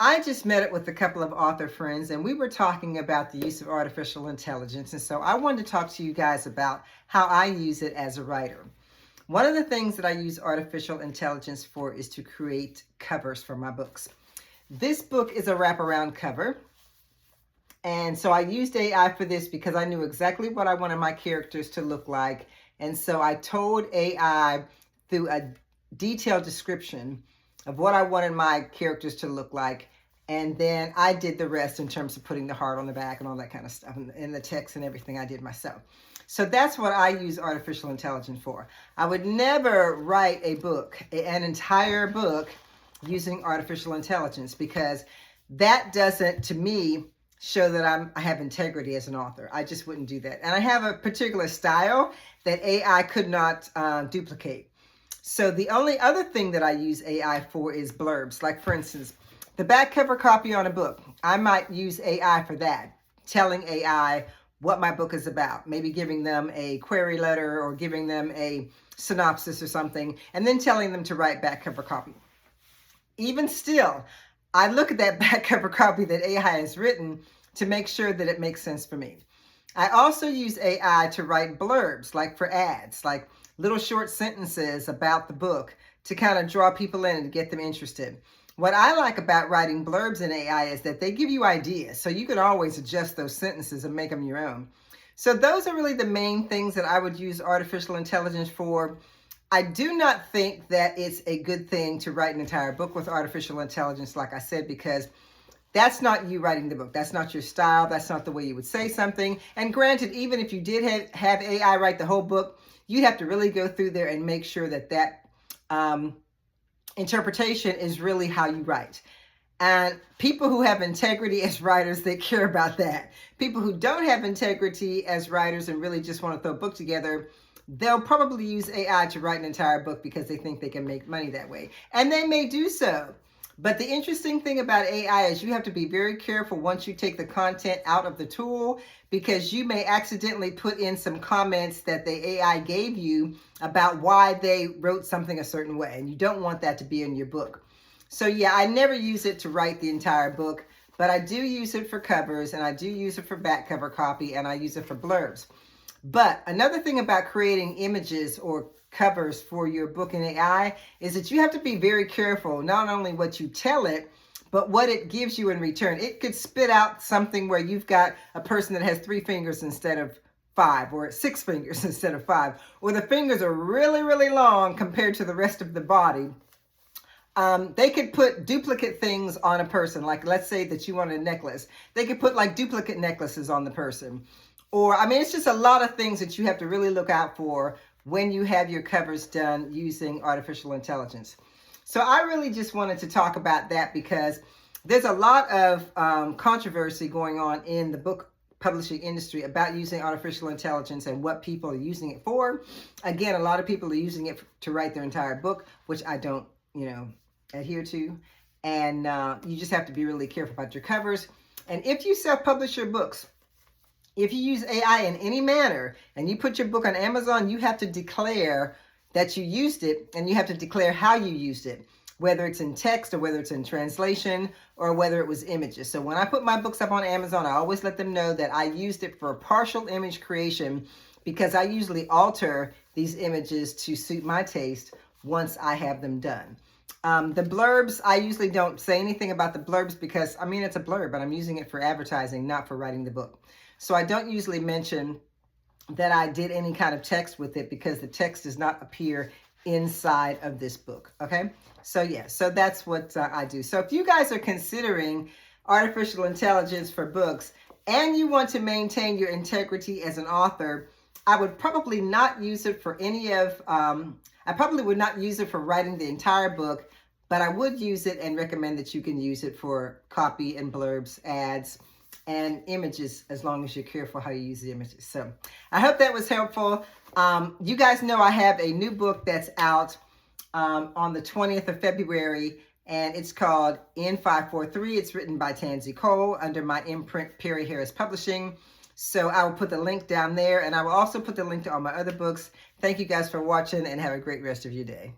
I just met up with a couple of author friends and we were talking about the use of artificial intelligence. And so I wanted to talk to you guys about how I use it as a writer. One of the things that I use artificial intelligence for is to create covers for my books. This book is a wraparound cover. And so I used AI for this because I knew exactly what I wanted my characters to look like. And so I told AI through a detailed description of what I wanted my characters to look like. And then I did the rest in terms of putting the heart on the back and all that kind of stuff, and the text and everything I did myself. So that's what I use artificial intelligence for. I would never write a book, an entire book, using artificial intelligence, because that doesn't, to me, show that I have integrity as an author. I just wouldn't do that. And I have a particular style that AI could not duplicate. So the only other thing that I use AI for is blurbs. Like, for instance, the back cover copy on a book. I might use AI for that, telling AI what my book is about, maybe giving them a query letter or giving them a synopsis or something, and then telling them to write back cover copy. Even still, I look at that back cover copy that AI has written to make sure that it makes sense for me. I also use AI to write blurbs, like for ads, like little short sentences about the book to kind of draw people in and to get them interested. What I like about writing blurbs in AI is that they give you ideas, so you can always adjust those sentences and make them your own. So those are really the main things that I would use artificial intelligence for. I do not think that it's a good thing to write an entire book with artificial intelligence, like I said, because that's not you writing the book. That's not your style. That's not the way you would say something. And granted, even if you did have AI write the whole book, you'd have to really go through there and make sure that that interpretation is really how you write. And people who have integrity as writers, they care about that. People who don't have integrity as writers and really just want to throw a book together, they'll probably use AI to write an entire book because they think they can make money that way. And they may do so. But the interesting thing about AI is you have to be very careful once you take the content out of the tool, because you may accidentally put in some comments that the AI gave you about why they wrote something a certain way. And you don't want that to be in your book. So yeah, I never use it to write the entire book, but I do use it for covers, and I do use it for back cover copy, and I use it for blurbs. But another thing about creating images or covers for your book in AI is that you have to be very careful, not only what you tell it, but what it gives you in return. It could spit out something where you've got a person that has 3 fingers instead of 5, or 6 fingers instead of 5, or the fingers are really, really long compared to the rest of the body. They could put duplicate things on a person. Like, let's say that you want a necklace. They could put like duplicate necklaces on the person. Or, I mean, it's just a lot of things that you have to really look out for when you have your covers done using artificial intelligence. So I really just wanted to talk about that because there's a lot of controversy going on in the book publishing industry about using artificial intelligence and what people are using it for. Again, a lot of people are using it to write their entire book, which I don't, adhere to. And you just have to be really careful about your covers. And if you self-publish your books, if you use AI in any manner and you put your book on Amazon, you have to declare that you used it, and you have to declare how you used it, whether it's in text or whether it's in translation or whether it was images. So when I put my books up on Amazon, I always let them know that I used it for partial image creation, because I usually alter these images to suit my taste once I have them done. The blurbs, I usually don't say anything about the blurbs because, I mean, it's a blurb, but I'm using it for advertising, not for writing the book. So I don't usually mention that I did any kind of text with it because the text does not appear inside of this book, okay? So yeah, so that's what I do. So if you guys are considering artificial intelligence for books and you want to maintain your integrity as an author, I would probably not use it for I probably would not use it for writing the entire book, but I would use it and recommend that you can use it for copy and blurbs, ads, and images, as long as you're careful how you use the images. So I hope that was helpful. You guys know I have a new book that's out on the 20th of February, and it's called N543. It's written by Tansy Cole under my imprint, Perry Harris Publishing. So I will put the link down there, and I will also put the link to all my other books. Thank you guys for watching, and have a great rest of your day.